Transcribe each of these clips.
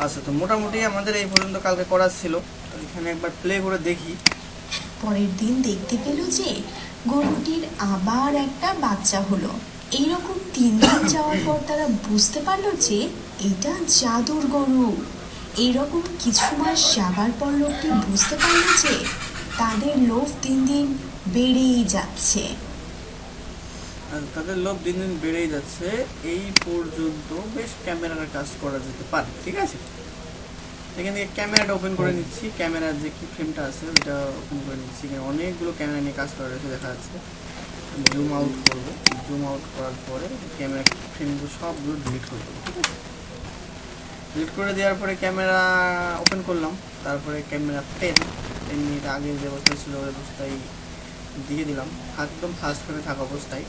আচ্ছা, তো মোটামুটি আমাদের এই পর্যন্ত কালকে করা ছিল। তো এখানে একবার প্লে করে দেখি। পরের দিন দেখতে পেল যে গরুটির আবার একটা বাচ্চা হলো। এইরকম 3 দিন যাওয়ার পর তারা বুঝতে পারলো যে এটা জাদুর গরু। এইরকম কিছু মাস যাবার পর লোকটি বুঝতে পারলো যে তাদের লোভ দিন দিন বেড়েই যাচ্ছে। আর তাদের লোভ দিন দিন বেড়েই যাচ্ছে। এই পর্যন্ত বেশ ক্যামেরার কাজ করা যেতে পারে, ঠিক আছে। এখান থেকে ক্যামেরাটা ওপেন করে নিচ্ছি, ক্যামেরার যে কি ফ্রেমটা আছে ওইটা ওপেন করে নিচ্ছি। এখানে অনেকগুলো ক্যামেরা নিয়ে কাজ করা রয়েছে দেখা যাচ্ছে। জুম আউট করবো, জুম আউট করার পরে ক্যামেরা ফ্রেমগুলো সবগুলো ডিলিট করে দেবো, ঠিক আছে। ডিলিট করে দেওয়ার পরে ক্যামেরা ওপেন করলাম, তারপরে ক্যামেরা পেন নিয়ে আগের যে অবস্থা ছিল ওই অবস্থায় দিয়ে দিলাম, একদম ফার্স্ট ফ্রেমে থাকা অবস্থায়।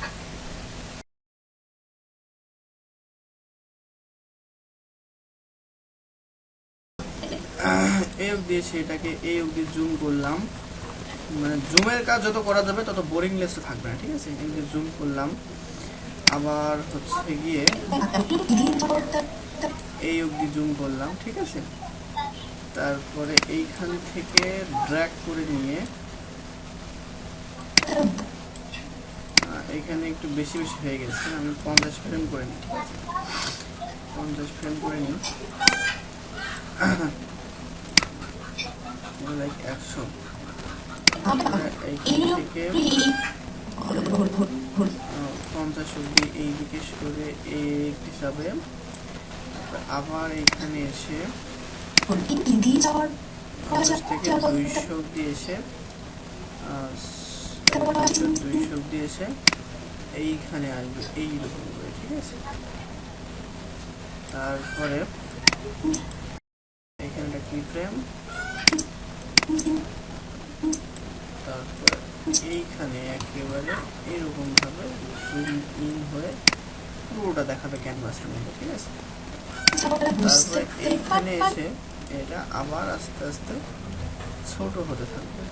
এই অবধি এসে এটাকে এই অবধি জুম করলাম, মানে জুমের কাজ যত করা যাবে তত বোরিংনেসটা থাকবে না, ঠিক আছে। এই জুম করলাম, আবার হচ্ছে গিয়ে এই অবধি জুম করলাম, ঠিক আছে। তারপরে এইখান থেকে ড্র্যাগ করে নিয়ে এইখানে একটু বেশি বেশি হয়ে গেছে, আমি 50 ফ্রেম করে নিই, ঠিক আছে। 50 ফ্রেম করে নিই, লাইক 100। এইখান থেকে 50 অব্দি এইদিকে সরে এই হিসাবে, আবার এইখানে এসে 50 থেকে 200 অব্দি এসে 200 অব্দি এসে এইখানে আসবে এইরকম করে, ঠিক আছে। তারপরে এখানে একটা কি ফ্রেম, তারপরে এইখানে একেবারে এরকম ভাবে জুম ইন হয়ে পুরোটা দেখাবে ক্যানভাসের মধ্যে, ঠিক আছে। তারপরে এইখানে এসে এটা আবার আস্তে আস্তে ছোট হতে থাকবে,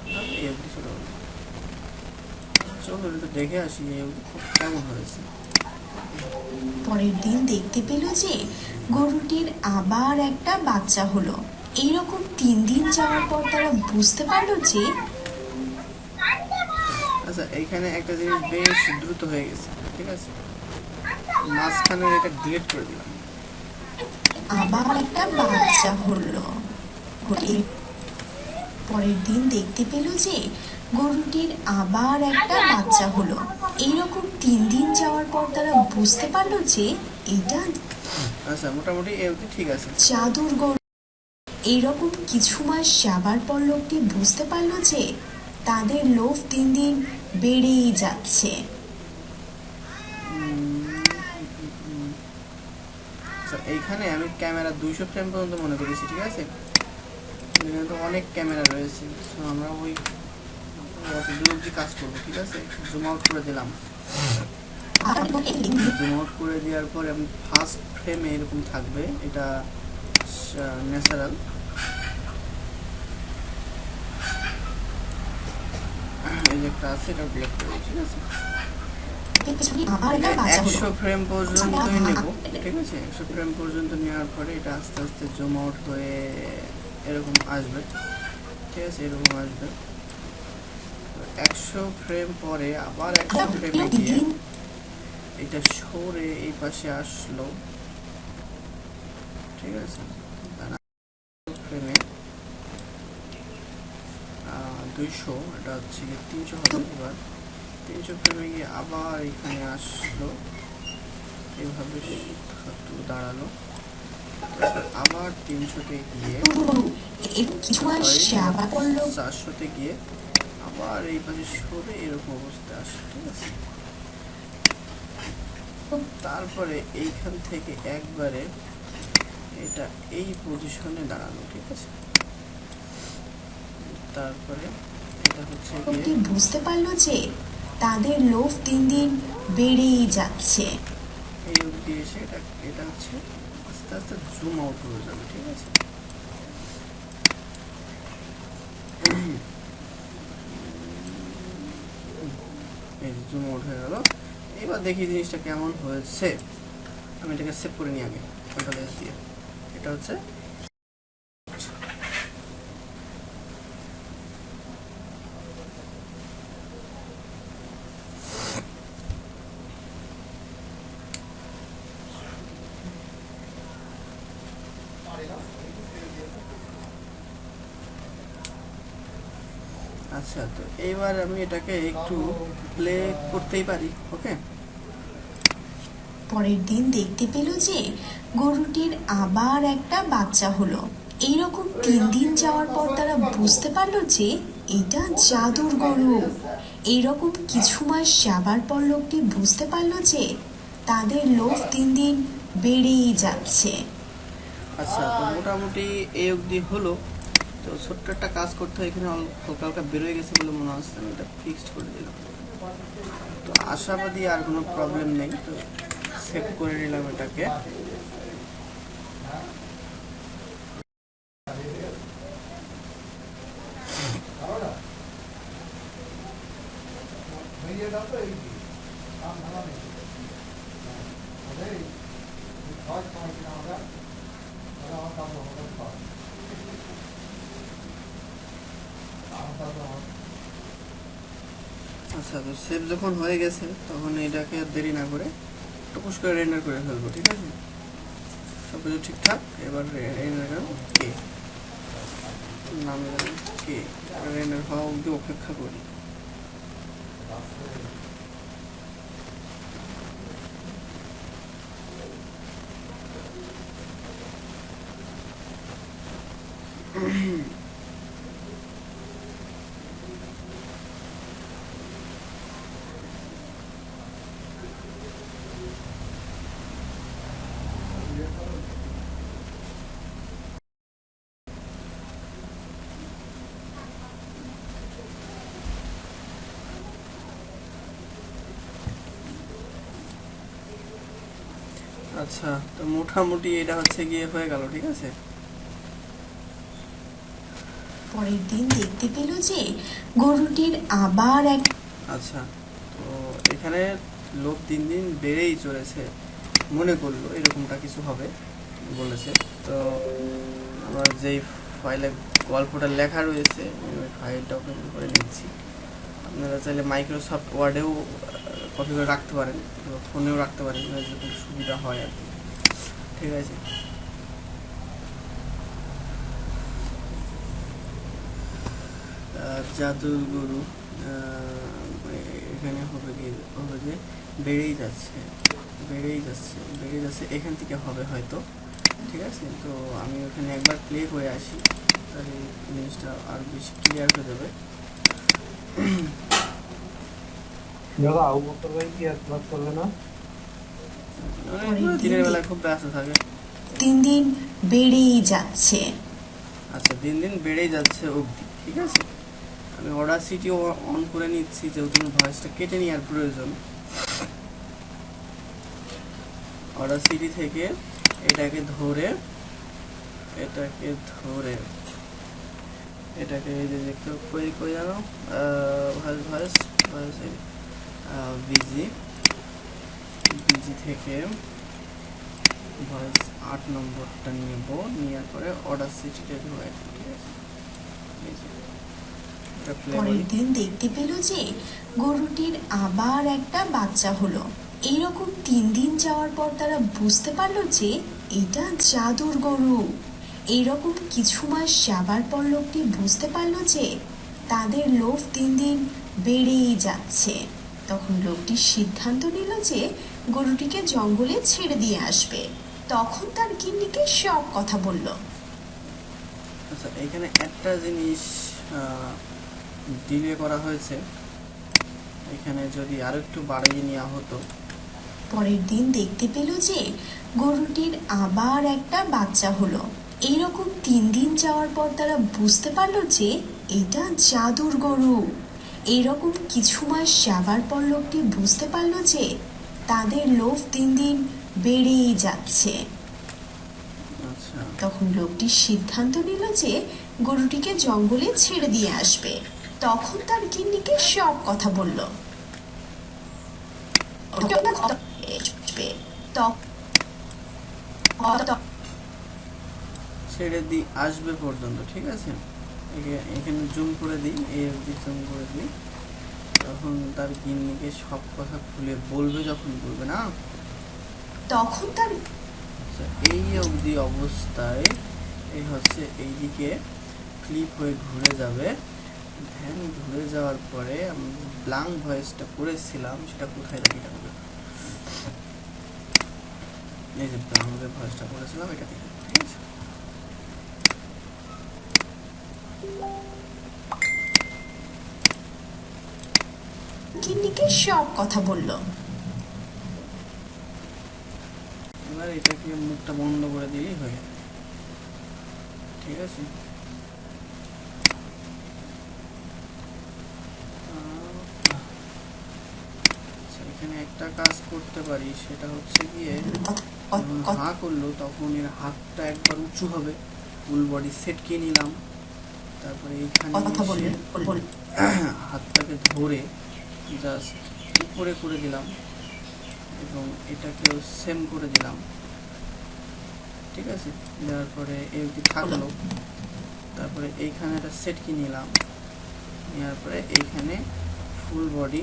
এই অবধি ছোট হবে। চলো এটা দেখে আসি এই অবধি খুব কেমন হয়েছে। পরের দিন দেখতে পেল যে গরুটির আবার একটা বাচ্চা হলো। এইরকম 3 দিন যাওয়ার পর তারা বুঝতে পারলো যে আচ্ছা, এইখানে একটা জিনিস বেশ দ্রুত হয়ে গেছে, ঠিক আছে। মাঝখানে এটা ডিলিট করে দিলাম। আবার একটা বাচ্চা হলো। পরের দিন দেখতে পেল যে গরুটির আবার একটা বাচ্চা হলো। এইরকম 3 দিন যাওয়ার পর তারা বুঝতে পারলো যে এটা আচ্ছা, মোটামুটি এই অবধি ঠিক আছে। জাদুর গরু। এইরকম কিছু মাস যাবার পর লোকটি বুঝতে পারলো যে তাদের লোভ দিন দিন বেড়েই যাচ্ছে। এইখানে আমি ক্যামেরা 200 ফ্রেম পর্যন্ত মনে করেছি, ঠিক আছে। এখানে তো অনেক ক্যামেরা রয়েছে, তো আমরা ওই অবধি কাজ করবো, ঠিক আছে। জুম আউট করে দিলাম, জুম আউট করে দেওয়ার পরে আমি ফার্স্ট ফ্রেমে এরকম থাকবে, এটা ন্যাচারাল। এই যে একটা আছে এটা ব্ল্যাক করে, ঠিক আছে। 100 ফ্রেম পর্যন্তই নেব, ঠিক আছে। 100 ফ্রেম পর্যন্ত নেওয়ার পরে এটা আস্তে আস্তে জুম আউট হয়ে এরকম আসবে, ঠিক আছে। এরকম আসবে 100 ফ্রেম পরে, আবার 100 ফ্রেমে গিয়ে এটা সরে এই পাশে আসলো, ঠিক আছে। ফ্রেমে 200, এটা হচ্ছে 300 হবে। এবার 300 ফ্রেমে গিয়ে আবার এখানে আসলো, এইভাবে দাঁড়ালো। আবার 300-তে গিয়ে 400-তে গিয়ে আবার এই পাশে সরে এরকম অবস্থায় আসলো, ঠিক আছে। তারপরে এইখান থেকে একবারে এটা এই পজিশনে দাঁড়ানো, ঠিক আছে। তারপরে এটা হচ্ছে বুঝতে পারলো যে তাদের লোভ দিন দিন বেড়েই যাচ্ছে। এই অবধি এসে এটা এটা হচ্ছে আস্তে আস্তে জুম আউট হয়ে যাবে, ঠিক আছে। এই জুম আউট হয়ে গেল। এবার দেখি জিনিসটা কেমন হয়েছে। আমি এটাকে সেভ করে নিই আগে কন্ট্রোল এস দিয়ে। এটা হচ্ছে আচ্ছা, তো এইবার আমি এটাকে একটু প্লে করতেই পারি। ওকে, পরের দিন দেখতে পেল যে গরুটির আবার একটা বাচ্চা হলো। এইরকম 3 দিন যাওয়ার পর তারা বুঝতে পারলো যে এটা জাদুর গরু। এইরকম কিছু মাস যাবার পর লোকটি বুঝতে পারলো যে তাদের লোভ দিন দিন বেড়েই যাচ্ছে। আচ্ছা, তো মোটামুটি এই অবধি হলো। তো ছোট্ট একটা কাজ করতে হয়, এখানে হালকা হালকা বেরোয় গেছে বলে মনে হচ্ছে, আমি এটা ফিক্সড করে দিলাম। তো আশাবাদী আর কোনো প্রবলেম নেই, তো সেভ করে নিলাম এটাকে। আচ্ছা, তো সেভ যখন হয়ে গেছে তখন এটাকে আর দেরি না করে টুকুস করে রেন্ডার করে ফেলবো। ঠিক আছে, সব কিছু ঠিকঠাক। এবার রেন্ডার কে নাম কে রেন্ডার হওয়া অবধি অপেক্ষা করি। আচ্ছা, তো মোটামুটি এটা হচ্ছে গিয়ে হয়ে গেল। ঠিক আছে, পরের দিন দেখতে পেল যে গরুটির আবার এক আচ্ছা, তো এখানে লোক দিন দিন বেড়েই চলেছে, মনে করলো এরকমটা কিছু হবে বলেছে। তো আমার যেই ফাইলে গল্পটা লেখা রয়েছে ওই ফাইলটা ওপেন করে নিচ্ছি। আপনারা চাইলে মাইক্রোসফট ওয়ার্ডেও কপি করে রাখতে পারেন, ফোনেও রাখতে পারেন, যেরকম সুবিধা হয় আর কি। ঠিক আছে, জাদুর গরু এখানে হবে কি, হবে যে বেড়েই যাচ্ছে বেড়েই যাচ্ছে বেড়েই যাচ্ছে, এখান থেকে হবে হয়তো। ঠিক আছে, তো আমি ওখানে একবার প্লে করে আসি, তাহলে জিনিসটা আর বেশি ক্লিয়ার হয়ে যাবে। দিনের বেলায় খুব ব্যস্ত থাকে। 3 দিন বেড়েই যাচ্ছে। আচ্ছা, দিন দিন বেড়েই যাচ্ছে অবধি। ঠিক আছে, আমি অডাসিটি অন করে নিচ্ছি, যেহেতু ভয়েসটা কেটে নেওয়ার প্রয়োজন। অডাসিটি থেকে এটাকে ধরে এটাকে ধরে এটাকে এই যে কই জানো, voice voice voice busy busy থেকে ভয়েস 8 নম্বরটা নেব, নেওয়ার পরে অডাসিটিতে ধরে। ঠিক আছে, এই যে এটা প্লে পরের করি। দিন দেখতে পেল যে গরুটির আবার একটা বাচ্চা হলো। এইরকম 3 দিন যাওয়ার পর তারা বুঝতে পারলো যে এটা জাদুর গরু। এইরকম কিছু মাস যাবার পর লোকটি বুঝতে পারলো যে তাদের লোভ দিন দিন বেড়েই যাচ্ছে। তখন লোকটি সিদ্ধান্ত নিল যে গরুটিকে জঙ্গলে ছেড়ে দিয়ে আসবে। তখন তার গিন্নিকে সব কথা বলল। আচ্ছা, এখানে একটা জিনিস ডিলে করা হয়েছে, এখানে যদি আরো একটু বাড়িয়ে নেওয়া হতো। পরের দিন দেখতে পেল যে গরুটির আবার একটা বাচ্চা হলো। এইরকম 3 দিন যাওয়ার পর তারা বুঝতে পারলো যে এটা জাদুর গরু। এইরকম কিছু মাস যাবার পর লোকটি বুঝতে পারলো যে তাদের লোভ দিন দিন বেড়েই যাচ্ছে। আচ্ছা, তখন লোকটি সিদ্ধান্ত নিল যে গরুটিকে জঙ্গলে ছেড়ে দিয়ে আসবে। তখন তার গিন্নিকে সব কথা বলল। ছেড়ে দিই আসবে পর্যন্ত। ঠিক আছে, এখানে জুম করে দিই, এই অবধি জুম করে দিই। তখন তার গিন্নিকে সব কথা খুলে বলবে, যখন বলবে না তখন তার আচ্ছা, এই অবধি অবস্থায় এই হচ্ছে এইদিকে ক্লিপ হয়ে ঘুরে যাবে, ধ্যান ভুলে যাওয়ার পরে আমি ব্লাঙ্ক ভয়েসটা করেছিলাম সেটা কোথায় দেখি এটা হবে। এই যে ব্লাঙ্ক ভয়েসটা করেছিলাম এটা দেখি, ঠিক আছে। গিন্নিকে সব কথা বলল। এবার এটাকে মুখটা বন্ধ করে দিলেই হয়ে যাবে, ঠিক আছে। আচ্ছা, এখানে একটা কাজ করতে পারি, সেটা হচ্ছে গিয়ে যখন হা করলো তখন এর হাতটা একবার উঁচু হবে, ফুল বডি সেটকে নিলাম, তারপরে এইখানে এসে হাতটাকে ধরে জাস্ট উপরে করে দিলাম এবং এটাকেও সেম করে দিলাম, ঠিক আছে। দেওয়ার পরে এই অবধি থাকলো, তারপরে এইখানে একটা সেটকে নিলাম, নেওয়ার পরে এইখানে ফুল বডি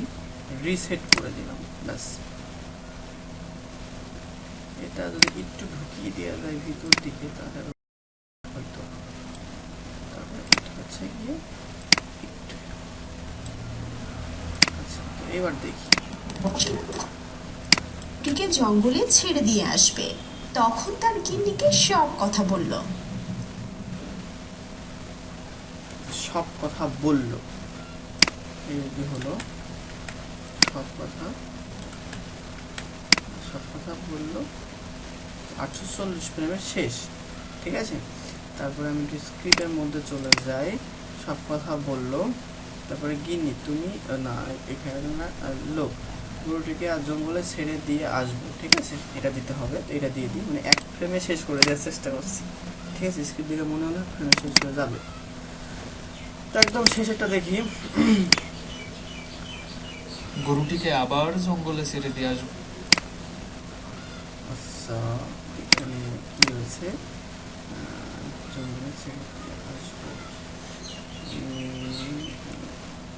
রিসেট করে দিলাম, ব্যাস। এটা যদি একটু ঢুকিয়ে দেওয়া যায় ভিতর দিকে তাহলে হয়তো, তারপরে এটা হচ্ছে গিয়ে একটু। আচ্ছা, তো এবার দেখি টিকে জঙ্গলে ছেড়ে দিয়ে আসবে, তখন তার গিন্নিকে সব কথা বলল। সব কথা বললো, এই অবধি হলো সব কথা, সব কথা বললো। 840 ফ্রেমের শেষ, ঠিক আছে। তারপরে আমি একটু স্ক্রিপ্টের মধ্যে চলে যাই, সব কথা বললো, তারপরে গিন্নি তুমি না এখানে না লোক গরুটিকে আর জঙ্গলে ছেড়ে দিয়ে আসবো, ঠিক আছে। এটা দিতে হবে, তো এটা দিয়ে দিই, মানে এক ফ্রেমে শেষ করে দেওয়ার চেষ্টা করছি, ঠিক আছে। স্ক্রিপ্ট দিকে মনে হলে ফ্রেমে শেষ হয়ে যাবে। তো একদম শেষেরটা দেখি, গরুটিকে আবার জঙ্গলে ছেড়ে দিয়ে আসবো। আচ্ছা, এখানে কি হয়েছে, জঙ্গলে ছেড়ে দিয়ে আসবো,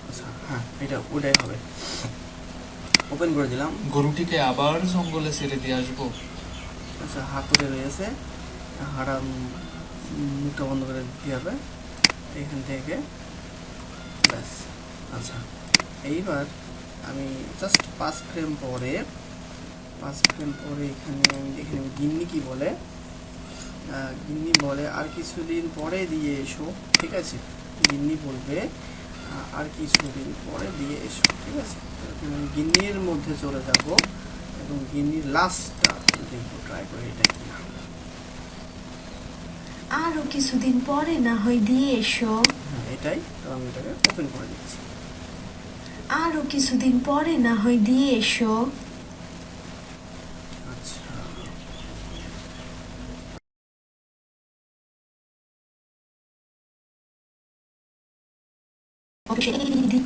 আচ্ছা হ্যাঁ এটা ওটাই হবে। ওপেন করে দিলাম, গরুটিকে আবার জঙ্গলে ছেড়ে দিয়ে আসবো। আচ্ছা হা করে রয়েছে, হাড়া মুখটা বন্ধ করে দিতে হবে এখান থেকে, ব্যাস। আচ্ছা, এইবার আমি জাস্ট 5 ফ্রেম পরে এখানে গিন্নি কি বলে, গিন্নি বলে আর কিছুদিন পরে দিয়ে এসো, ঠিক আছে। গিন্নি বলবে আর কিছুদিন পরে দিয়ে এসো, ঠিক আছে। আমি গিন্নির মধ্যে চলে যাব এবং গিন্নির লাস্টটা দেখবো, ট্রাই করে এটা কি। আরো কিছুদিন পরে না হয় দিয়ে এসো, হ্যাঁ এটাই, তো আমি এটাকে ওপেন করে দিচ্ছি। আরো কিছুদিন পরে না হয় দিয়ে এসো। আচ্ছা,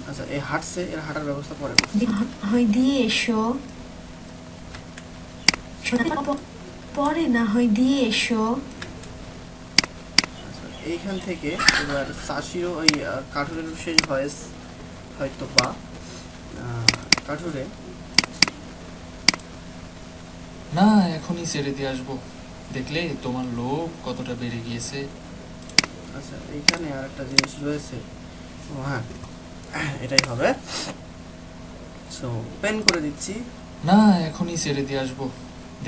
আচ্ছা এই হাঁটছে, এর হাঁটার ব্যবস্থা পরে করছি। হয় দিয়ে এসো, পরে না হয় দিয়ে এসো। আচ্ছা, এইখান থেকে এবার চাষিরও ওই কাঠুরের শেষ ভয়েস হয়তো বা কাঠুরে না, এখনই ছেড়ে দিয়ে আসবো, দেখলে তোমার লোভ কতটা বেড়ে গিয়েছে। আচ্ছা এইখানে আর একটা জিনিস রয়েছে, ও হ্যাঁ এটাই হবে। সো পেন করে দিচ্ছি, না, এখনই ছেড়ে দিয়ে আসবো,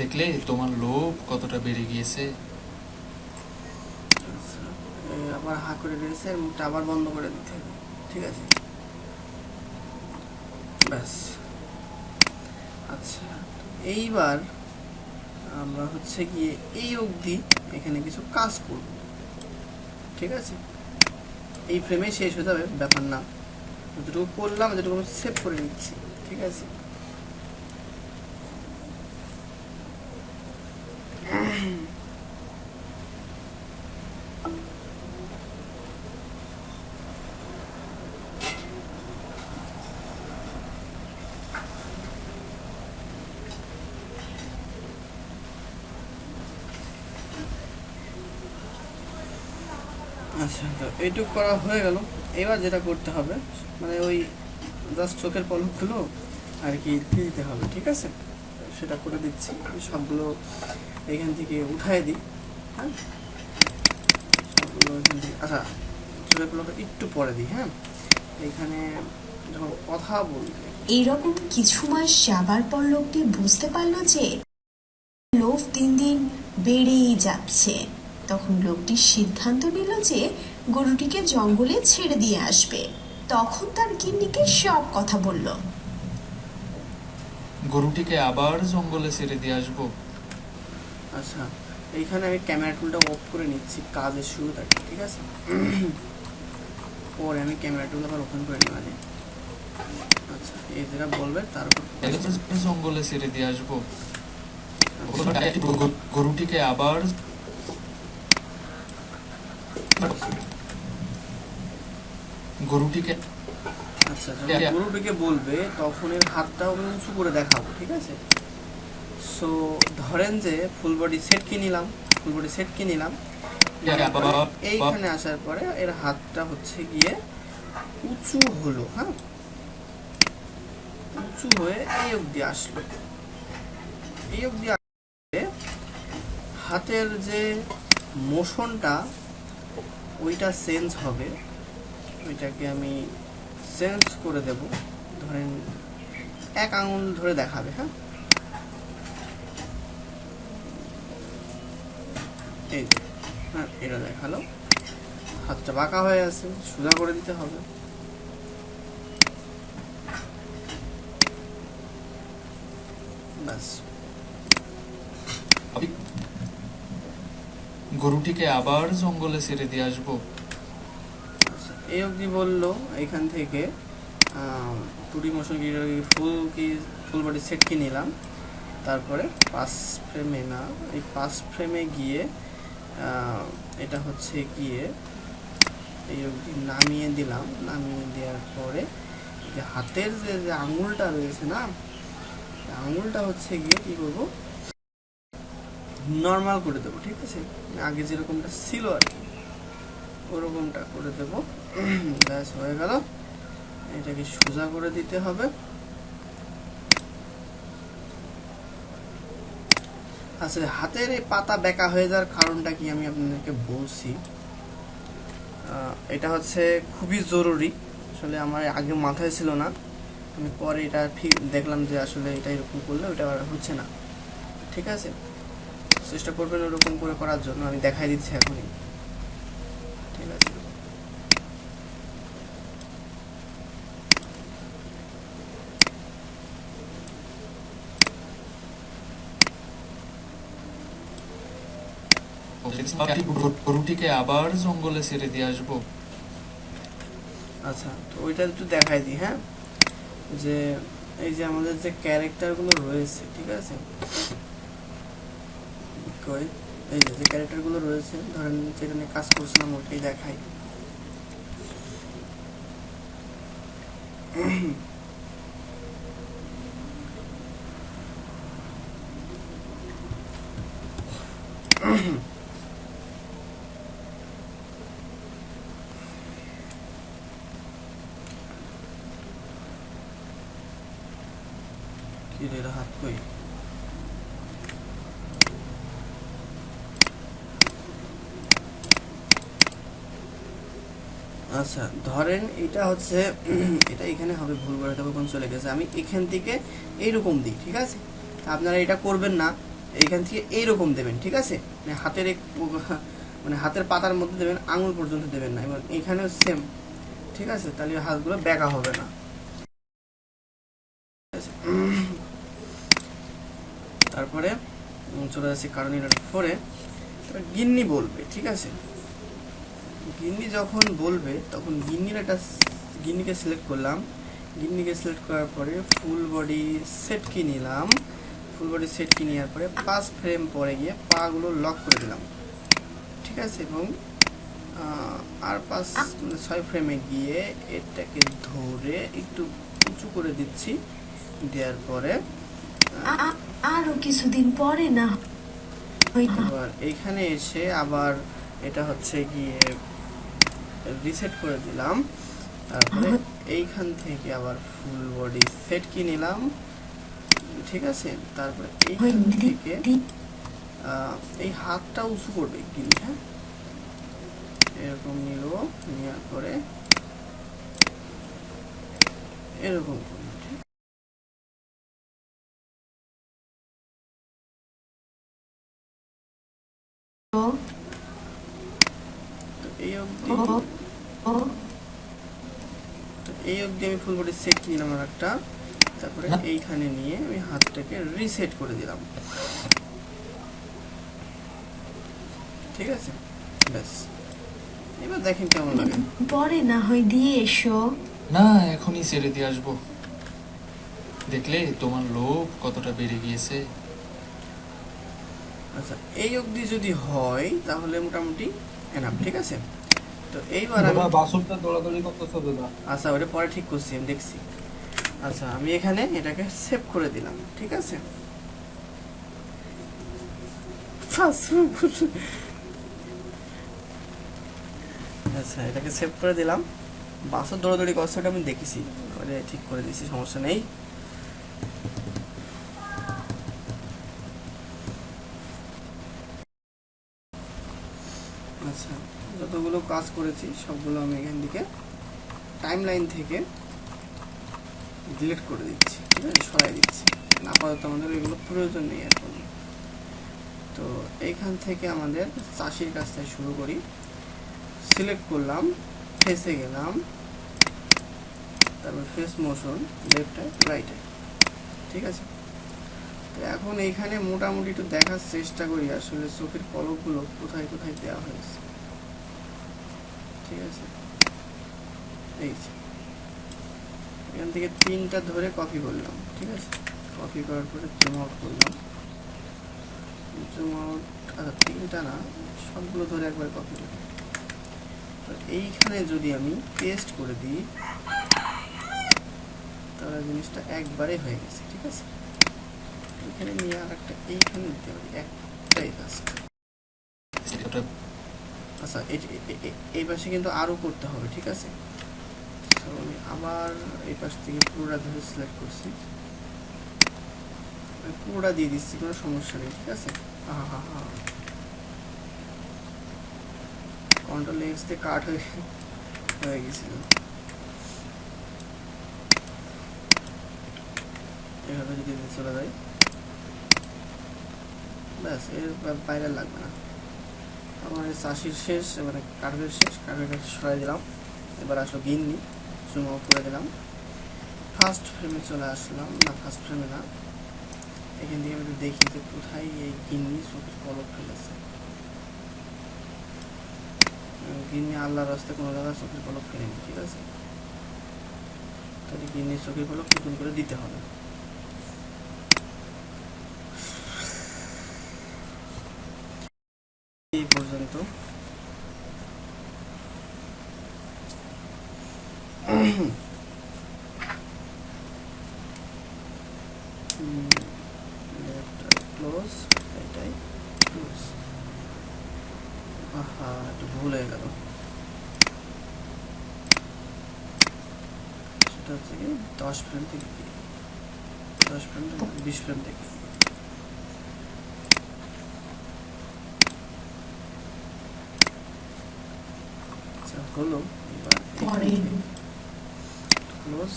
দেখলে তোমার লোভ কতটা বেড়ে গিয়েছে। আচ্ছা, আবার হা করে রয়েছে, আর মুখটা আবার বন্ধ করে দিতে হবে, ঠিক আছে, ব্যাস। আচ্ছা, এইবার আমরা হচ্ছে গিয়ে এই অবধি এখানে কিছু কাজ করব, ঠিক আছে। এই ফ্রেমে শেষ হয়ে যাবে, ব্যাপার না। যতটুকু করলাম যেটুকু আমি সেভ করে নিচ্ছি, ঠিক আছে। আচ্ছা, তো এইটুক করা হয়ে গেল। এবার যেটা করতে হবে, মানে ওই জাস্ট চোখের পলকগুলো আর কি দিয়ে দিতে হবে, ঠিক আছে। সেটা করে দিচ্ছি, সবগুলো এখান থেকে উঠায় দিই, হ্যাঁ সবগুলো এখান থেকে। আচ্ছা, চোখের পলকটা একটু পরে দিই, হ্যাঁ। এখানে যখন কথা বলবে এরকম কিছু মাস যাবার পর লোকটি বুঝতে পারলো যে লোভ দিন দিন বেড়েই যাচ্ছে। তখন লোকটি সিদ্ধান্ত নিল যে গরুটিকে জঙ্গলে ছেড়ে দিয়ে আসবে। তখন তার গিন্নিকে সব কথা বলল। গরুটিকে আবার জঙ্গলে ছেড়ে দিয়ে আসবো। আচ্ছা, এইখানে আমি ক্যামেরা টুলটা অফ করে নিচ্ছি কাজের শুরু থাকে, ঠিক আছে? পরে আমি ক্যামেরা টুল আবার ওপেন করে নেওয়া যায়। আচ্ছা, এই যেটা বলবে তারপর জঙ্গলে ছেড়ে দিয়ে আসবো। গরুটিকে আবার গরুটিকে আচ্ছা, যখন গরুটিকে বলবে তখন এর হাতটাও আমি উঁচু করে দেখাবো, ঠিক আছে? সো ধরেন যে ফুল বডি সেট কি নিলাম, এইখানে আসার পরে এর হাতটা হচ্ছে গিয়ে উঁচু হলো, হ্যাঁ, উঁচু হয়ে এই অবধি আসলো। এই অবধি আসলে হাতের যে মোশনটা ওইটা চেঞ্জ হবে, ওইটাকে আমি চেঞ্জ করে দেব। ধরেন এক আঙুল ধরে দেখাবে, হ্যাঁ, এই যে, হ্যাঁ, এটা দেখালো। হাতটা বাঁকা হয়ে আছে, সোজা করে দিতে হবে। ব্যাস। গরুটিকে আবার জঙ্গলে ছেড়ে দিয়ে আসবো। আচ্ছা, এই অবধি বললো। এখান থেকে টুডি মোশন ফুল বডি সেট কি নিলাম, তারপরে 5 ফ্রেমে না, এই 5 ফ্রেমে গিয়ে এটা হচ্ছে গিয়ে এই অবধি নামিয়ে দিলাম। নামিয়ে দেওয়ার পরে যে হাতের যে আঙুলটা রয়েছে না, আঙুলটা হচ্ছে গিয়ে কি করব, নর্মাল করে দেবো, ঠিক আছে? আগে যেরকমটা ছিল আর কি ওরকমটা করে দেবো। ব্যাস, হয়ে গেল। এটাকে সোজা করে দিতে হবে। আচ্ছা, হাতের এই পাতা বেঁকা হয়ে যাওয়ার কারণটা কি আমি আপনাদেরকে বলছি। এটা হচ্ছে খুবই জরুরি। আসলে আমার আগে মাথায় ছিল না, আমি পরে এটা ঠিক দেখলাম যে আসলে এটা এরকম করলে ওটা আর হচ্ছে না, ঠিক আছে? চেষ্টা করবেন ওরকম করে করার জন্য। আমি দেখাই দিচ্ছি এখনই, ঠিক আছে? গরুটিকে আবার জঙ্গলে ছেড়ে দিয়ে আসবো। আচ্ছা, তো ওইটা একটু দেখাই দিই, হ্যাঁ, যে এই যে আমাদের যে ক্যারেক্টারগুলো রয়েছে, ঠিক আছে? এই যে ক্যারেক্টারগুলো রয়েছে, ধরেন যেটা নিয়ে কাজ করছিলাম ওটাই দেখাই। কি রে, হাত কই? আচ্ছা, ধরেন এটা হচ্ছে এটা এখানে হবে, ভুল করে দেবো, কোন চলে গেছে। আমি এখান থেকে এইরকম দিই, ঠিক আছে? আপনারা এটা করবেন না, এইখান থেকে এইরকম দেবেন, ঠিক আছে? মানে হাতের মানে হাতের পাতার মধ্যে দেবেন, আঙুল পর্যন্ত দেবেন না। এবং এখানেও সেম, ঠিক আছে? তাহলে হাতগুলো বেঁকা হবে না। তারপরে চলে যাচ্ছি কারণ এটার পরে গিন্নি বলবে, ঠিক আছে? গিন্নি যখন বলবে তখন গিন্নিকে সিলেক্ট করলাম। গিন্নিকে সিলেক্ট করার পরে ফুল বডি সেট কি নিলাম। ফুল বডি সেট কি নেওয়ার পরে 5 ফ্রেম পরে গিয়ে পাগুলো লক করে দিলাম, ঠিক আছে? এবং আর 6 ফ্রেমে গিয়ে এটাকে ধরে একটু উঁচু করে দিচ্ছি। দেওয়ার পরে আরো কিছুদিন পরে না আবার এইখানে এসে আবার এটা হচ্ছে গিয়ে রিসেট করে দিলাম। তারপরে এইখান থেকে আবার ফুল বডি সেট কি নিলাম, ঠিক আছে? তারপরে এইখান থেকে এই হাতটা উঁচু করবে কিন্তু, হ্যাঁ, এরকম নিল। নেওয়ার পরে এরকম করুন, ঠিক? ও তো এই অবধি ও ও আমি ফুল বডি সেক নিলাম আর একটা, তারপরে না। এইখানে নিয়ে আমি হাতটাকে রিসেট করে দিলাম, ঠিক আছে? ব্যাস, এবার দেখেন কেমন লাগে। পরে না হয় দিয়ে এসো। না, এখনই ছেড়ে দিয়ে আসবো, দেখলে তোমার লোভ কতটা বেড়ে গিয়েছে। আচ্ছা, এই অবধি যদি হয় তাহলে মোটামুটি এনাফ, ঠিক আছে? তো এইবার আমি, দাদা বাসনটা দৌড়াদৌড়ি করতেছো দাদা। আচ্ছা ওটা পরে ঠিক করছি, আমি দেখছি। আচ্ছা, আমি এখানে এটাকে সেভ করে দিলাম, ঠিক আছে? আচ্ছা, এটাকে সেভ করে দিলাম। বাসর দৌড়াদৌড়ি কষ্টটা আমি দেখেছি, ওটা ঠিক করে দিয়েছি, সমস্যা নেই। আচ্ছা, যতগুলো কাজ করেছি সবগুলো আমি এখান থেকে টাইম লাইন থেকে ডিলিট করে দিচ্ছি, ঠিক আছে? সরাই দিচ্ছি, আপাতত আমাদের এগুলো প্রয়োজন নেই এখন। তো এইখান থেকে আমাদের চাষির কাছ থেকে শুরু করি। সিলেক্ট করলাম, ফেসে গেলাম, তারপর face motion, left I right I, ঠিক আছে? তো এখন এইখানে মোটামুটি একটু দেখার চেষ্টা করি আসলে চোখের পলকগুলো কোথায় কোথায় দেওয়া হয়েছে, ঠিক আছে? এই যে এখান থেকে 3টা ধরে কপি করলাম, ঠিক আছে? কপি করার পরে জুম আউট করলাম, জুম আউট, আচ্ছা 3টা না, সবগুলো ধরে একবার কপি করি। এইখানে যদি আমি পেস্ট করে দিই তাহলে জিনিসটা একবারে হয়ে গেছে, ঠিক আছে? এখানে নিয়ে আর একটা এইখানে দিতে পারি, একটাই জাস্ট। আচ্ছা, এই পাশে কিন্তু আরও করতে হবে, ঠিক আছে? তো আমি আবার এই পাশ থেকে পুরোটা ধরে সিলেক্ট করছি, পুরোটা দিয়ে দিচ্ছি, কোনো সমস্যা নেই, ঠিক আছে? হা হা হা, কন্ট্রোল এক্স দিয়ে কাট হয়ে গেছিল। এভাবে যদি চলে যায়, ব্যাস, এর বাইরে লাগবে না। আমার চাষির শেষ, মানে কার্ভের শেষ, কার্ভের সরাই দিলাম। এবার আসলো গিন্নি, জুম আউট করে দিলাম, ফার্স্ট ফ্রেমে চলে আসলাম, না ফার্স্ট ফ্রেমে না, এখান থেকে আমি একটু দেখি যে কোথায় এই গিন্নি চোখের পলক ফেলেছে। গিন্নি আল্লাহর রাস্তায় কোনো জায়গায় চোখের পলক ফেলেনি, ঠিক আছে? তাহলে গিন্নির চোখের পলক নতুন করে দিতে হবে। এই পর্যন্ত ক্লোজ, এটাই ক্লোজ। আহা, একটু ভুল হয়ে গেল, সেটা হচ্ছে কি 10 ফ্রেম থেকে, 10 ফ্রেম থেকে 20 ফ্রেম থেকে। আচ্ছা, হলো। এবার পরে ক্লোজ,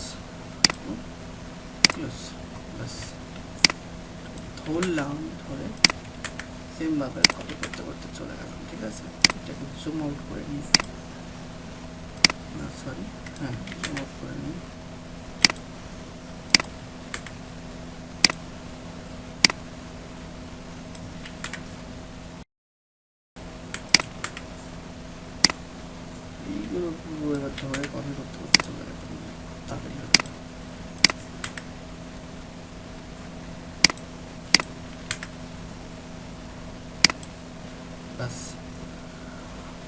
ক্লোজ, বাস ধরলাম, ধরে সেম ভাবে কপি করতে করতে চলে গেলাম, ঠিক আছে? এটাকে জুম আউট করে নিই, না সরি, হ্যাঁ জুম আউট করে নিই। এইগুলো পুরো এবার ধরে কপি করতে করতে চলে গেলাম, তাড়াতাড়ি হবে। বাস,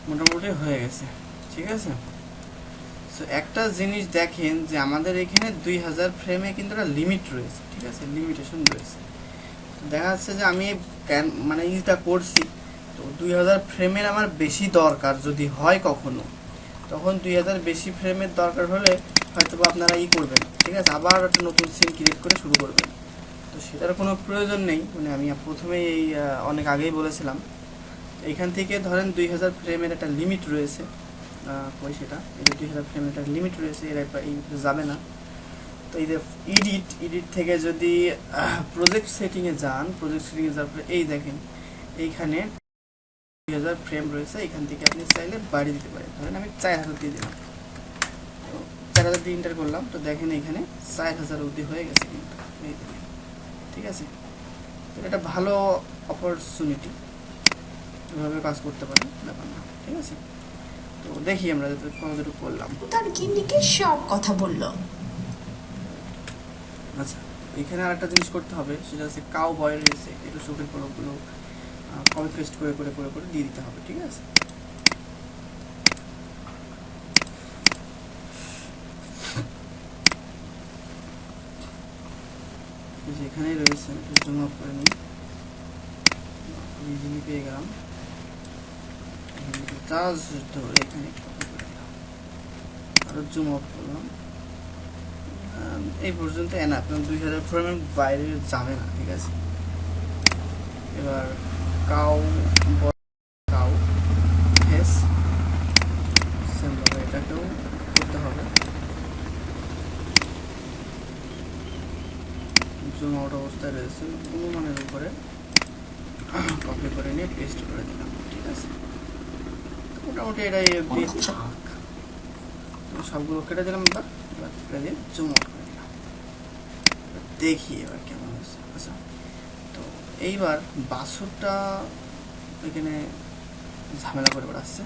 মোটামুটি হয়ে গেছে, ঠিক আছে? সো একটা জিনিস দেখেন যে আমাদের এখানে 2000 ফ্রেমে কিন্তু একটা লিমিট রয়েছে, ঠিক আছে? লিমিটেশন রয়েছে। দেখা যাচ্ছে যে আমি মানে ইটা করছি, তো 2000 ফ্রেমের আমার বেশি দরকার যদি হয় কখনো, তখন 2000 বেশি ফ্রেমের দরকার হলে হয়তো আপনারা করবেন, ঠিক আছে? আবার একটা নতুন সিন ক্রিয়েট করে শুরু করবেন। তো সেটার কোনো প্রয়োজন নেই, মানে আমি প্রথমেই অনেক আগেই বলেছিলাম। এইখান থেকে ধরেন 2000 ফ্রেমের একটা লিমিট রয়েছে, কই সেটা, এই যে 2000 ফ্রেমের একটা লিমিট রয়েছে, এর এই যাবে না। তো এই যে এডিট থেকে যদি প্রজেক্ট সেটিংয়ে যান, প্রজেক্ট সেটিংয়ে যাওয়ার পরে এই দেখেন এইখানে 2000 ফ্রেম রয়েছে, এখান থেকে আপনি চাইলে বাড়ি দিতে পারেন। ধরেন আমি 4000 দিয়ে দিলাম, তো 4000 দিয়ে এন্টার করলাম, তো দেখেন এখানে 4000 অবধি হয়ে গেছে কিন্তু এই দেখেন, ঠিক আছে। তো এটা ভালো অপরচুনিটি, এভাবে কাজ করতে পারেন, ব্যাপার না, ঠিক আছে। তো দেখি আমরা কতটুকু করলাম। তার গিন্নিকে সব কথা বলল। আচ্ছা, এখানে আরেকটা জিনিস করতে হবে, সেটা হচ্ছে কাউ বয় রয়েছে, একটু শুটের পরগুলো কপি পেস্ট করে করে করে করে দিয়ে দিতে হবে, ঠিক আছে। যেখানে রয়েছে জুম আপ করে নিই, ইজিলি পেয়ে গেলাম, জাস্ট ধরে এখানে কপি করে দিলাম, আরো জুম আপ করলাম, এই পর্যন্ত এনা আপনার 2000 ফ্রেমের বাইরে যাবে না, ঠিক আছে। এবার কাউ কাউ ফেস সেমভাবে এটাকেও করতে হবে, জুম আউট অবস্থায় রয়েছে, অনুমানের উপরে কপি করে নিয়ে পেস্ট করে দিলাম, ঠিক আছে। মোটামুটি এটাই সবগুলো কেটে দিলাম, এবার কেটে দিয়ে জুম আউট করে দিলাম, দেখি এবার কেমন হয়েছে। আচ্ছা, তো এইবার বাছুরটা এখানে ঝামেলা করে বেড়াচ্ছে,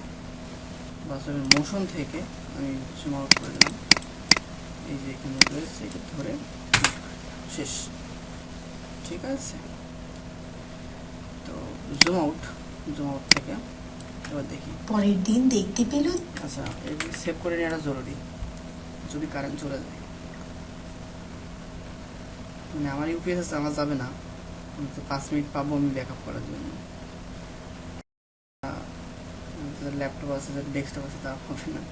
বাছুরের মোশন থেকে আমি জুম আউট করে দিলাম, এই যে এখানে রয়েছে এটা ধরে শেষ, ঠিক আছে। তো জুম আউট থেকে এবার দেখি। পরের দিন দেখতে পেল। আচ্ছা, এগুলো সেভ করে নেওয়াটা জরুরি, যদি কারেন্ট চলে যায়, মানে আমার ইউপিএস আছে, আমার যাবে না, 5 মিনিট পাবো আমি ব্যাকআপ করার জন্য। ল্যাপটপ আছে, ডেস্কটপ আছে, তা হবে না।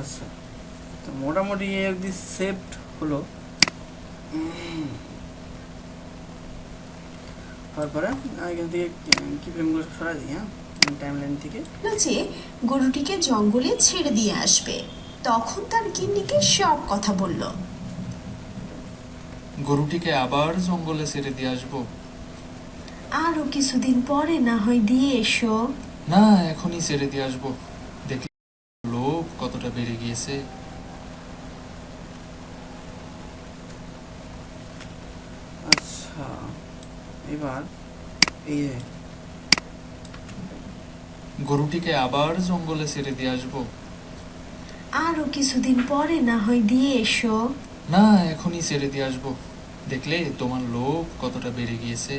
আচ্ছা, তো মোটামুটি এই অবধি সেভড হলো। তারপরে এখান থেকে কি ফ্রেমগুলো সরাই দিই, হ্যাঁ, টাইম লাইন থেকে। যে গরুটিকে জঙ্গলে ছেড়ে দিয়ে আসবে, তখন তার গিন্নিকে সব কথা বলল। গরুটিকে আবার জঙ্গলে ছেড়ে দিয়ে আসবো। আরো কিছুদিন পরে না হয় দিয়ে এসো। না, এখনই ছেড়ে দিয়ে আসবো, দেখলে লোভ কতটা বেড়ে গিয়েছে। আচ্ছা, এবার এই যে গরুটিকে আবার জঙ্গলে ছেড়ে দিয়ে আসবো। আরো কিছুদিন পরে না হয় দিয়ে এসো। না, এখনই ছেড়ে দিয়ে আসবো, দেখলে তোমার লোভ কতটা বেড়ে গিয়েছে।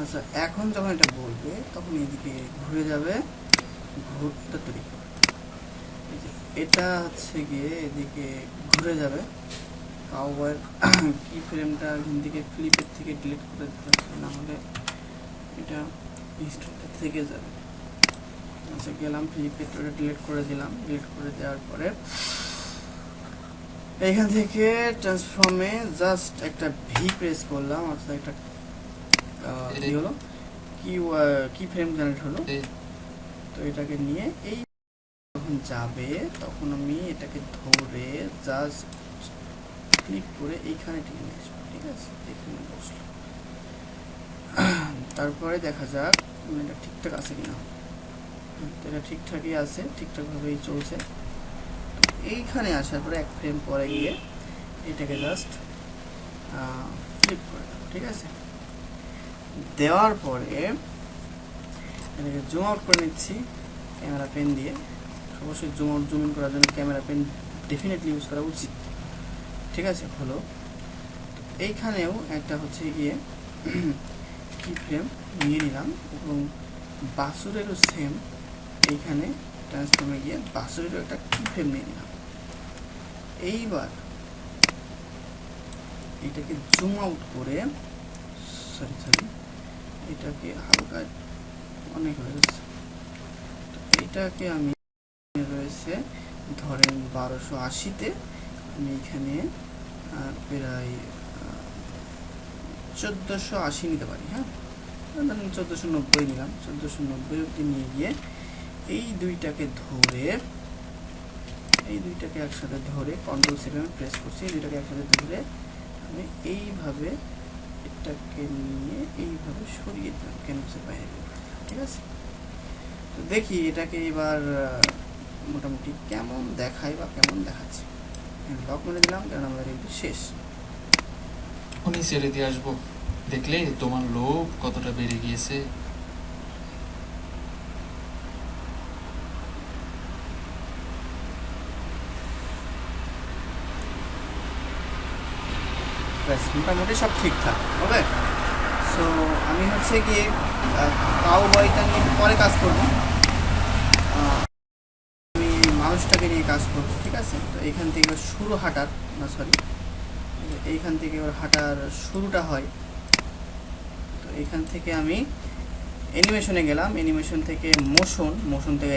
আচ্ছা, এখন যখন এটা বলবে তখন এদিকে ঘুরে যাবে, ঘুরতে তৈরি করবে, এই যে এটা হচ্ছে গিয়ে এদিকে ঘুরে যাবে। কাউবয়ের কি ফ্রেমটা এখান থেকে ফ্লিপের থেকে ডিলিট করে দিতে হবে, না হলে এটা হিস্ট্রিটা থেকে যাবে। আচ্ছা, গেলাম ফ্লিপের, ওটা ডিলিট করে দিলাম, ডিলিট করে দেওয়ার পরে এখান থেকে ট্রান্সফর্মে জাস্ট একটা ভি প্রেস করলাম, অর্থাৎ একটা কি হলো, কি ফ্রেম জেনারেট হলো। তো এটাকে নিয়ে এই যখন যাবে তখন আমি এটাকে ধরে জাস্ট ক্লিক করে এইখানে টেনে নিয়ে আসবো, ঠিক আছে, এখানে বসলো। তারপরে দেখা যাক এটা ঠিকঠাক আছে কিনা। এটা ঠিকঠাকই আছে, ঠিকঠাকভাবেই চলছে। এইখানে আসার পরে এক ফ্রেম পরে গিয়ে এটাকে জাস্ট ফ্লিপ করে দেবো, ঠিক আছে। দেওয়ার পরে এটাকে জুম আউট করে নিচ্ছি ক্যামেরা পেন দিয়ে। অবশ্যই জুম আউট জুম ইন করার জন্য ক্যামেরা পেন ডেফিনেটলি ইউজ করা উচিত, ঠিক আছে। হলো, এইখানেও একটা হচ্ছে গিয়ে কি ফ্রেম নিয়ে নিলাম, এবং বাসুরেরও সেম এইখানে ট্রান্সফর্মে গিয়ে বাসুরেরও একটা কি ফ্রেম নিয়ে নিলাম। এইবার এটাকে জুম আউট করে, সরি এটাকে হালকা অনেক হয়ে গেছে, এটাকে আমি রয়েছে ধরেন 1280-তে, আমি এখানে প্রায় 1480 নিতে পারি। হ্যাঁ, ধরেন 1490 নিলাম, 1490 অব্দি নিয়ে গিয়ে এই দুইটাকে একসাথে ধরে কন্ট্রোল সেভেন প্রেস করছি, এই দুইটাকে একসাথে ধরে আমি এইভাবে এটাকে নিয়ে এইভাবে সরিয়ে দিলাম ক্যানভাসের বাইরে। ঠিক আছে, তো দেখি এটাকে এবার মোটামুটি কেমন দেখায় বা কেমন দেখাচ্ছে। লক মেরে দিলাম কারণ আমাদের কিন্তু শেষ। এখনই ছেড়ে দিয়ে আসবো, দেখলে তোমার লোভ কতটা বেড়ে গিয়েছে। মোটামুটি সব ঠিকঠাক হবে। সো আমি হচ্ছে গিয়ে কাউ বয়টা নিয়ে পরে কাজ করব, আমি মানুষটাকে নিয়ে কাজ করব। ঠিক আছে, তো এইখান থেকে শুরু হাঁটার এইখান থেকে ওর হাঁটার শুরুটা হয়। তো এইখান থেকে আমি অ্যানিমেশনে গেলাম, অ্যানিমেশন থেকে মোশন থেকে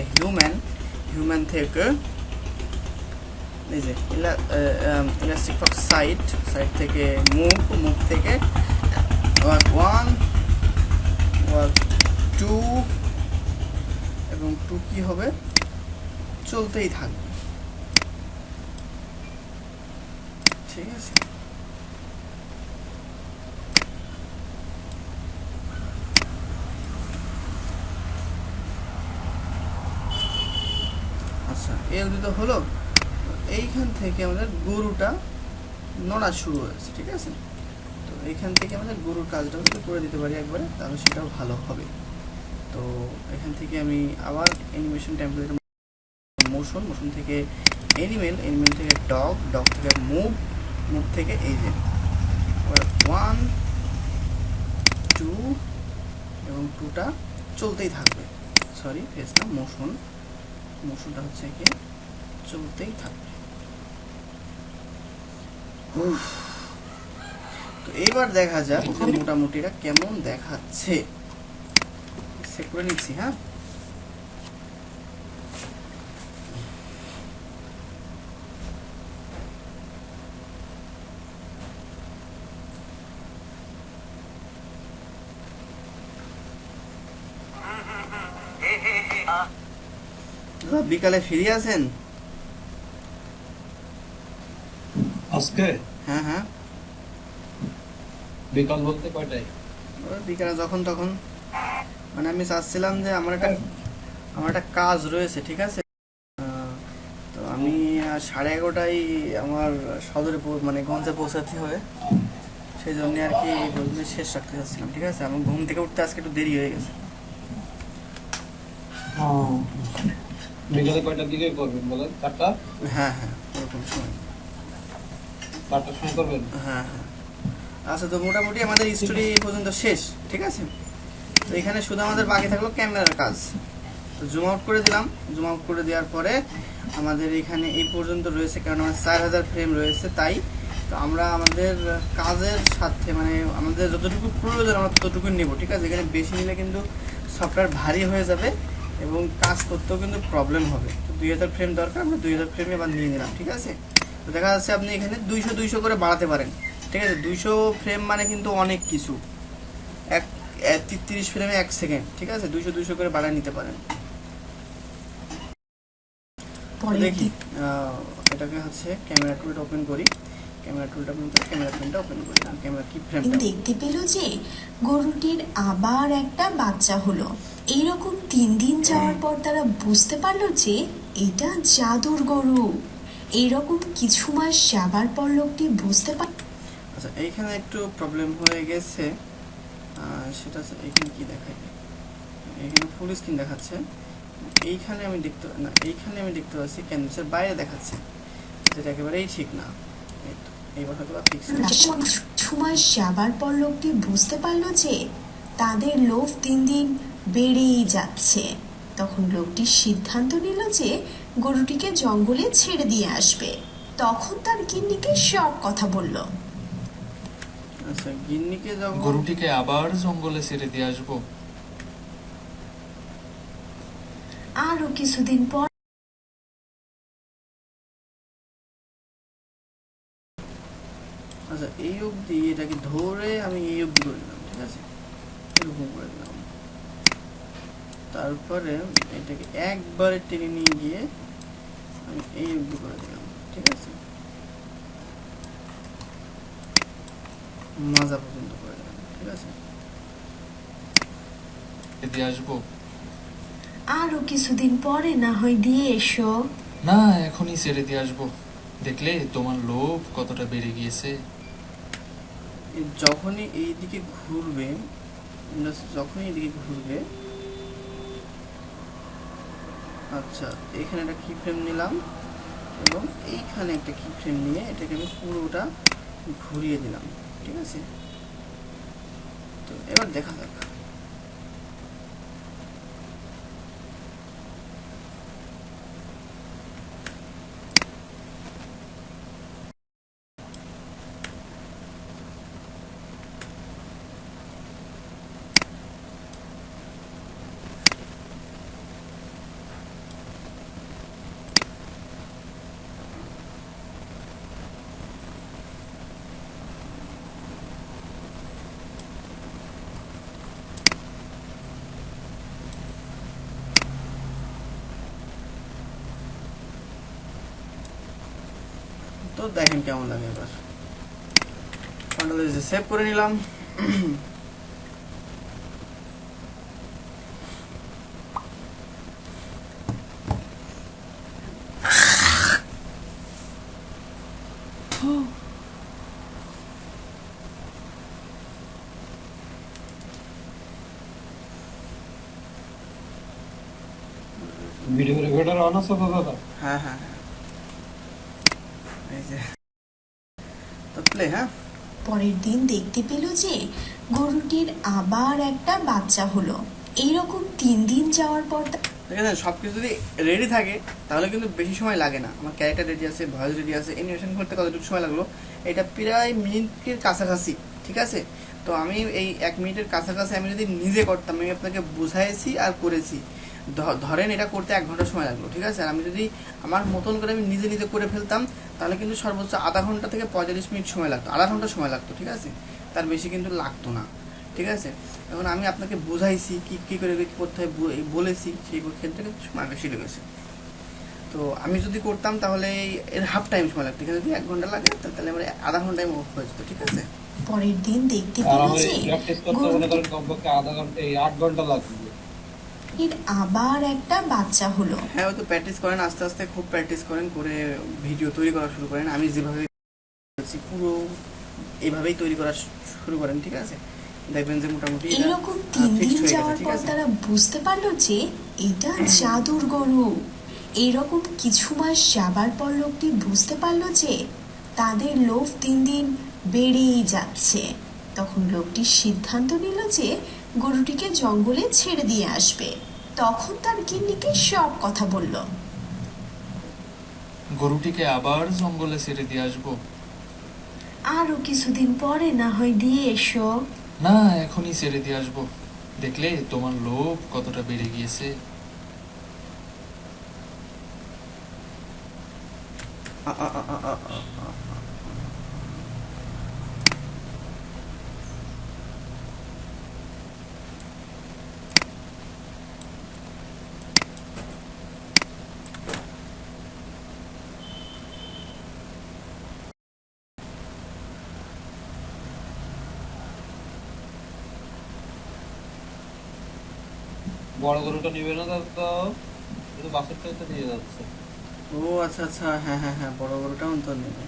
হিউম্যান থেকে এই যে ইলাস্টিক ফক্স সাইড থেকে মুভ থেকে ওয়ার্ক 1 ওয়ার্ক 2 এবং 2 কি হবে, চলতেই থাকবে। ঠিক আছে, আচ্ছা এই অবধি তো হলো। এইখান থেকে আমাদের গরুটা নড়া শুরু হয়েছে। ঠিক আছে, তো এইখান থেকে আমাদের গরুর কাজটাও যদি করে দিতে পারি একবারে, তাহলে সেটাও ভালো হবে। তো এখান থেকে আমি আবার অ্যানিমেশন টেমপ্লেট মোশন থেকে অ্যানিমেল থেকে ডগ থেকে মুভ থেকে এই যে 1 2 এবং 2টা চলতেই থাকবে। সরি ফেস না, মোশনটা হচ্ছে কি চলতেই থাকবে। তো এইবার দেখা যাক যে মোটামুটি এটা কেমন দেখাচ্ছে। চেক করে নিচ্ছি। হ্যাঁ, বিকালে ফ্রি আছেন? আজকে হ্যাঁ, বিকাল বলতে কয়টায়? বিকালে যখন তখন, মানে আমি চাচ্ছিলাম যে আমার একটা কাজ রয়েছে। ঠিক আছে, তো আমি 11:30টায় আমার সদরে মানে গঞ্জে পৌঁছাতে হবে, সেই জন্য আর কি শেষ রাখতে চাচ্ছিলাম। ঠিক আছে, আমার ঘুম থেকে উঠতে আজকে একটু দেরি হয়ে গেছে। বিকালে কয়টার দিকে করবেন বলেন? 4টা? হ্যাঁ, ওরকম সময়। 4টার সময় করবেন? হ্যাঁ, আচ্ছা, তো মোটামুটি আমাদের স্টোরি পর্যন্ত শেষ। ঠিক আছে, তো এখানে শুধু আমাদের বাকি থাকলো ক্যামেরার কাজ। তো জুম আউট করে দিলাম, জুম আউট করে দেওয়ার পরে আমাদের এখানে এই পর্যন্ত রয়েছে, কারণ আমার 4000 ফ্রেম রয়েছে। তাই তো আমরা আমাদের কাজের সাথে মানে আমাদের যতটুকু প্রয়োজন আমরা ততটুকু নেব। ঠিক আছে, এখানে বেশি নিলে কিন্তু সফটওয়্যার ভারী হয়ে যাবে এবং কাজ করতেও কিন্তু প্রবলেম হবে। তো 2000 ফ্রেম দরকার, আমরা 2000 ফ্রেমে এবার নিয়ে নিলাম। ঠিক আছে, তো দেখা যাচ্ছে আপনি এখানে 200 করে বাড়াতে পারেন। ঠিক আছে, 200 ফ্রেম মানে কিন্তু অনেক কিছু, 30 ফ্রেমে 1 সেকেন্ড। ঠিক আছে, 200 করে বাড়ায় নিতে পারেন। দেখি এটাকে হচ্ছে ক্যামেরা টুলটা ওপেন করি, ক্যামেরা ফ্রেমটা ওপেন করি, ক্যামেরা কি ফ্রেমটা দেখতে পেল যে গরুটির আবার একটা বাচ্চা হলো। এইরকম 3 দিন যাওয়ার পর তারা বুঝতে পারলো যে এটা জাদুর গরু। এইরকম কিছু মাস যাবার পর লোকটি বুঝতে পার। আচ্ছা, এইখানে একটু প্রবলেম হয়ে গেছে, সেটা হচ্ছে এইখানে কি দেখায়, এখানে ফুল স্ক্রিন দেখাচ্ছে, এইখানে আমি দেখতে পাচ্ছি ক্যানভাসের বাইরে দেখাচ্ছে, যেটা একেবারেই ঠিক না। এইবার হয়তো ফিক্স। কিছু মাস যাবার পর লোকটি বুঝতে পারলো যে তাদের লোভ দিন দিন বেড়েই যাচ্ছে। তখন লোকটি সিদ্ধান্ত নিল যে গরুটিকে জঙ্গলে ছেড়ে দিয়ে আসবে। তখন তার গিন্নিকে সব কথা বলল। আচ্ছা গিন্নিকে যখন গরুটিকে আবার জঙ্গলে ছেড়ে দিয়ে আসবো। আরো কিছুদিন পর আচ্ছা এই অবধি এটাকে ধরে আমি এই অবধি করে দিলাম, ঠিক আছে, এরকম করে দিলাম। তারপরে এটাকে একবারে টেনে নিয়ে গিয়ে আমি এই অবধি করে দিলাম, ঠিক আছে, মাজা পর্যন্ত করে দিলাম, ঠিক আছে। দিয়ে আসবো। আরো কিছুদিন পরে না হয় দিয়ে এসো। না, এখনই ছেড়ে দিয়ে আসবো। দেখলে তোমার লোভ কতটা বেড়ে গিয়েছে। যখনই এইদিকে ঘুরবে, যখনই এইদিকে ঘুরবে, আচ্ছা এখানে একটা কি ফ্রেম নিলাম এবং এইখানে একটা কি ফ্রেম নিয়ে এটাকে আমি পুরোটা ঘুরিয়ে দিলাম, ঠিক আছে। তো এবার দেখা যাক। তো দেখেন কেমন লাগে। এবার কন্ট্রোল সেভ করে নিলাম। ভিডিও রেকর্ডার অন আছে তো দাদা? হ্যাঁ হ্যাঁ হ্যাঁ, এই যে তো প্লে। হ্যাঁ পরের দিন দেখতে পেল যে গরুটির আবার একটা বাচ্চা হলো। এইরকম 3 দিন যাওয়ার পর দেখেছেন, সবকিছু যদি রেডি থাকে তাহলে কিন্তু বেশি সময় লাগে না। আমার ক্যারেক্টার রেডি আছে, ভয়েস রেডি আছে, অ্যানিমেশন করতে কতটুকু সময় লাগলো, এটা প্রায় মিনিটের কাছাকাছি, ঠিক আছে। তো আমি এই 1 মিনিটের কাছাকাছি আমি যদি নিজে করতাম, আমি আপনাকে বুঝাইছি আর করেছি, ধরেন এটা করতে 1 ঘন্টা সময় লাগলো, ঠিক আছে। আর আমি যদি আমার মতন করে আমি নিজে নিজে করে ফেলতাম তাহলে কিন্তু সর্বোচ্চ আধা ঘন্টা থেকে 45 মিনিট সময় লাগতো, আধা ঘন্টা সময় লাগতো, ঠিক আছে, তার বেশি কিন্তু লাগতো না, ঠিক আছে। এখন আমি আপনাকে বুঝাইছি কি কি করে কি করতে হয় বলেছি, সেই ক্ষেত্রে কিন্তু সময় বেশি লেগেছে। তো আমি যদি করতাম তাহলে এর হাফ টাইম সময় লাগতো, এখানে যদি 1 ঘন্টা লাগে তাহলে আমার আধা ঘন্টায় হয়ে যেত, ঠিক আছে। পরের দিন দেখতে আর পেল আমি যে প্র্যাকটিস করতে মনে করেন কমপক্ষে আধা ঘন্টা, এই 8 ঘন্টা লাগবে। গরুটির আবার একটা বাচ্চা হলো। হ্যাঁ ওই তো প্র্যাকটিস করেন, আস্তে আস্তে খুব প্র্যাকটিস করেন, করে ভিডিও তৈরি করা শুরু করেন। আমি যেভাবে করেছি পুরো এইভাবেই তৈরি করা শুরু করেন, ঠিক আছে। দেখবেন যে মোটামুটি এইরকম 3 দিন ফিক্সড হয়ে গেছে, যাওয়ার ঠিক পর আছে। তারা বুঝতে পারলো যে এটা জাদুর গরু। এইরকম কিছু মাস যাবার পর লোকটি বুঝতে পারলো যে তাদের লোভ 3 দিন বেড়েই যাচ্ছে। তখন লোকটি সিদ্ধান্ত নিল যে গরুটিকে জঙ্গলে ছেড়ে দিয়ে আসবে। তখন তার গিন্নিকে সব কথা বলল। গরুটিকে আবার জঙ্গলে ছেড়ে দিয়ে আসবো। আরো কিছুদিন পরে না হয় দিয়ে এসো। না, এখনই ছেড়ে দিয়ে আসবো। দেখলে তোমার লোভ কতটা বেড়ে গিয়েছে। আ, আ, আ, আ, আ, আ, আ। বড় গরুটা নিবে না দাদা, কিন্তু বাছুরটাই তো নিয়ে যাচ্ছে। ও আচ্ছা আচ্ছা, হ্যাঁ হ্যাঁ হ্যাঁ, বড় বড়টাও তো নেবে,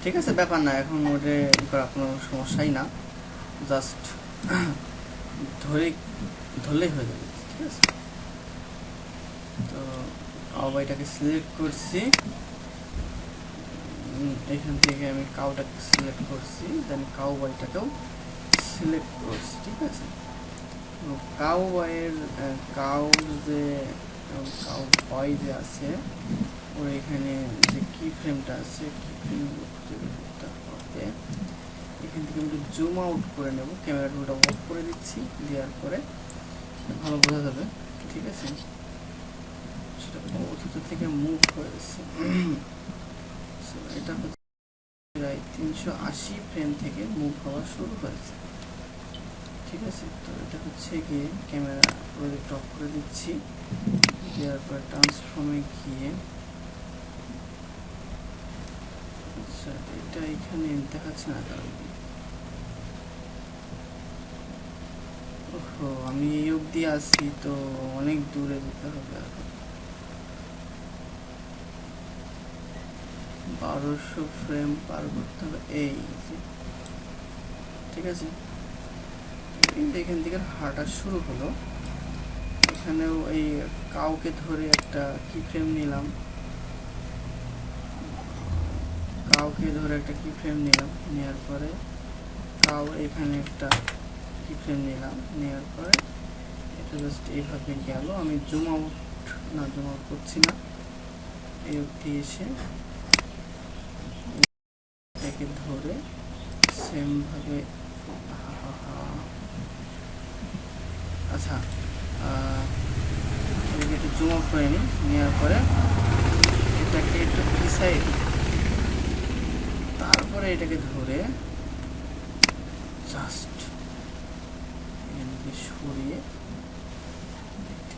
ঠিক আছে, ব্যাপার না। এখন ওটা করা কোনো সমস্যাই না, জাস্ট ধরে ধরলেই হয়ে যাবে, ঠিক আছে। তো কাউবাইটাকে সিলেক্ট করছি, এখান থেকে আমি কাউটাকে সিলেক্ট করছি, দেন কাউবয়টাকেও সিলেক্ট করছি, ঠিক আছে। কাউবয়ের কাউ যে কাউবয় যে আছে ওর এখানে যে কি ফ্রেমটা আছে, কি ফ্রেম খুঁজে বের করতে হবে। এখান থেকে আমি একটু জুম আউট করে নেব, ক্যামেরা টুলটা অফ করে দিচ্ছি, দেওয়ার পরে ভালো বোঝা যাবে। ঠিক আছে, সেটা অতীত থেকে মুভ হয়েছে। এটা হচ্ছে প্রায় 380 ফ্রেম থেকে মুভ হওয়া শুরু হয়েছে। ঠিক আছে, তো এটা হচ্ছে গিয়ে ক্যামেরা প্রজেক্ট অফ করে দিচ্ছি, দেওয়ার পর ট্রান্সফর্মে গিয়ে আচ্ছা এটা এখানে দেখাচ্ছে না কারণ ওহো আমি এই অবধি আসি, তো অনেক দূরে যেতে হবে আর 1200 ফ্রেম পার করতে হবে। এই যে ঠিক আছে, এই যে এখান থেকে হাঁটা শুরু হলো, এখানেও এই কাউকে ধরে একটা কি ফ্রেম নিলাম, নেওয়ার পরে কাউ এখানে একটা কি ফ্রেম নিলাম, নেওয়ার পরে এটা জাস্ট এইভাবে গেল। আমি জুম আউট করছি না, এই অবধি এসে এটাকে ধরে সেম ভাবে আচ্ছা এটাকে একটু জুম আউট করে নিই, নেওয়ার পরে এটাকে একটু পিছাই, তারপরে এটাকে ধরে জাস্ট এখানে সরিয়ে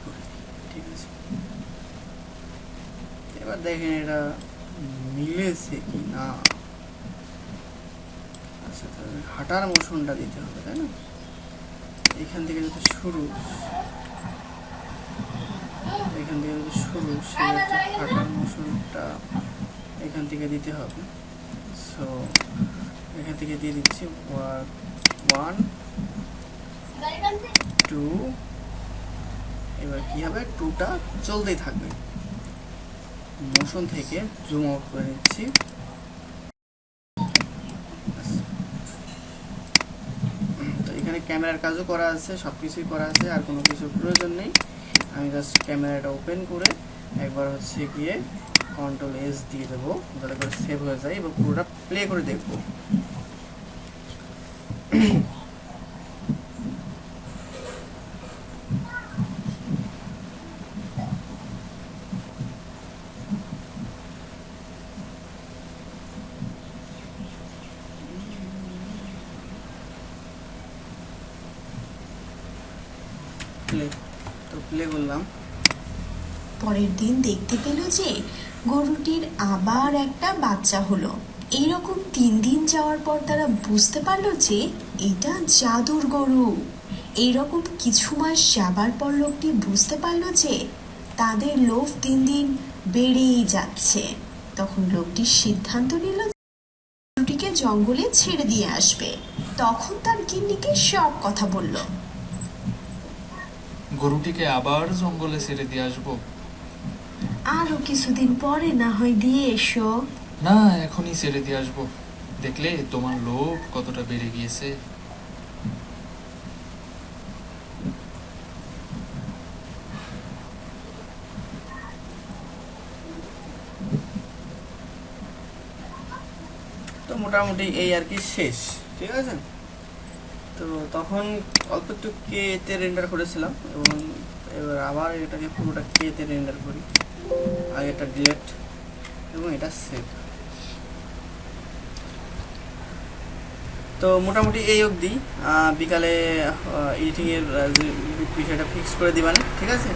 করে দিই। ঠিক আছে, এবার দেখেন এটা মিলেছে কি না। আচ্ছা তাহলে হাঁটার মোশনটা দিতে হবে, তাই না? এখান থেকে যদি শুরু সেই হাঁটার মোশনটা এখান থেকে দিতে হবে। সো এখান থেকে দিয়ে দিচ্ছি 1 2। এবার কি হবে, 2টা চলতেই থাকবে। মোশন থেকে জুম আউট করে নিচ্ছি, তো এখানে ক্যামেরার কাজও করা আছে, সবকিছুই করা আছে, আর কোনো কিছুর প্রয়োজন নেই। আমি জাস্ট ক্যামেরাটা ওপেন করে একবার হচ্ছে গিয়ে Ctrl+S দিয়ে দেবো, যাতে করে সেভ হয়ে যায় এবং পুরোটা প্লে করে দেখবো। প্লে করলাম। পরের দিন দেখতে পেল যে গরুটির আবার একটা বাচ্চা হলো। এইরকম 3 দিন যাওয়ার পর তারা বুঝতে পারলো যে এটা জাদুর গরু। এইরকম কিছু মাস যাবার পর লোকটি বুঝতে পারলো যে তাদের লোভ দিন দিন বেড়েই যাচ্ছে। তখন লোকটি সিদ্ধান্ত নিল গরুটিকে জঙ্গলে ছেড়ে দিয়ে আসবে। তখন তার গিন্নিকে সব কথা বলল। গরুটিকে আবার জঙ্গলে ছেড়ে দিয়ে আসবো? আরো কিছুদিন পরে না হয় দিয়ে এসো। না, এখনই ছেড়ে দিয়ে আসবো, দেখলে তোমার লোভ কতটা বেড়ে গিয়েছে। তো মোটামুটি এই আর কি শেষ। ঠিক আছে, তো তখন অল্প একটু কে-তে রেন্ডার করেছিলাম এবং এবার আবার এটাকে পুরোটা কে-তে রেন্ডার করি, আর এটা ডিলেট এবং এটা সেভ। তো মোটামুটি এই অবধি। বিকালে এডিটিংয়ের বিষয়টা ফিক্স করে দিবানে। ঠিক আছে।